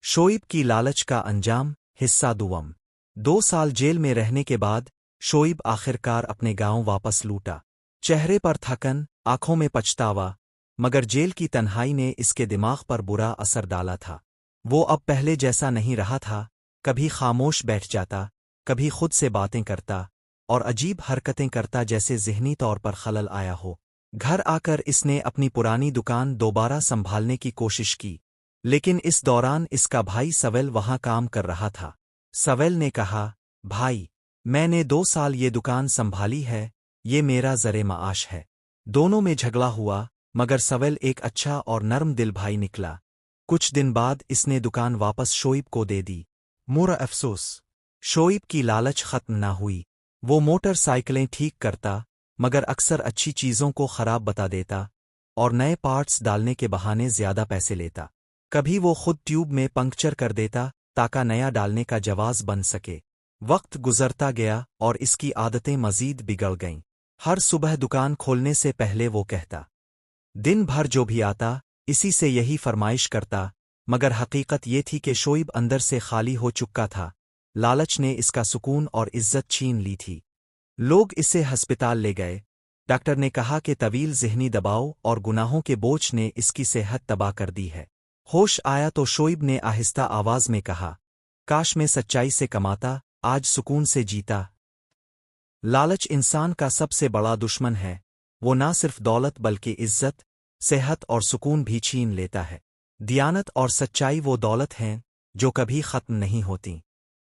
شعیب کی لالچ کا انجام حصہ دوم 2 سال جیل میں رہنے کے بعد شعیب آخرکار اپنے گاؤں واپس لوٹا۔ چہرے پر تھکن، آنکھوں میں پچھتاوا، مگر جیل کی تنہائی نے اس کے دماغ پر برا اثر ڈالا تھا۔ وہ اب پہلے جیسا نہیں رہا تھا، کبھی خاموش بیٹھ جاتا، کبھی خود سے باتیں کرتا اور عجیب حرکتیں کرتا جیسے ذہنی طور پر خلل آیا ہو۔ گھر آ کر اس نے اپنی پرانی دکان دوبارہ سنبھالنے کی کوشش کی، لیکن اس دوران اس کا بھائی سویل وہاں کام کر رہا تھا۔ سویل نے کہا، بھائی، میں نے 2 سال یہ دکان سنبھالی ہے، یہ میرا ذریعہ معاش ہے۔ دونوں میں جھگڑا ہوا، مگر سویل ایک اچھا اور نرم دل بھائی نکلا۔ کچھ دن بعد اس نے دکان واپس شعیب کو دے دی۔ مورا افسوس، شعیب کی لالچ ختم نہ ہوئی۔ وہ موٹر سائیکلیں ٹھیک کرتا، مگر اکثر اچھی چیزوں کو خراب بتا دیتا اور نئے پارٹس ڈالنے کے بہانے زیادہ پیسے لیتا۔ کبھی وہ خود ٹیوب میں پنکچر کر دیتا تاکہ نیا ڈالنے کا جواز بن سکے۔ وقت گزرتا گیا اور اس کی عادتیں مزید بگڑ گئیں۔ ہر صبح دکان کھولنے سے پہلے وہ کہتا، دن بھر جو بھی آتا اسی سے یہی فرمائش کرتا، مگر حقیقت یہ تھی کہ شعیب اندر سے خالی ہو چکا تھا۔ لالچ نے اس کا سکون اور عزت چھین لی تھی۔ لوگ اسے ہسپتال لے گئے۔ ڈاکٹر نے کہا کہ طویل ذہنی دباؤ اور گناہوں کے بوجھ نے اس کی صحت تباہ کر دی ہے۔ ہوش آیا تو شعیب نے آہستہ آواز میں کہا، کاش میں سچائی سے کماتا، آج سکون سے جیتا۔ لالچ انسان کا سب سے بڑا دشمن ہے۔ وہ نہ صرف دولت بلکہ عزت، صحت اور سکون بھی چھین لیتا ہے۔ دیانت اور سچائی وہ دولت ہیں جو کبھی ختم نہیں ہوتیں۔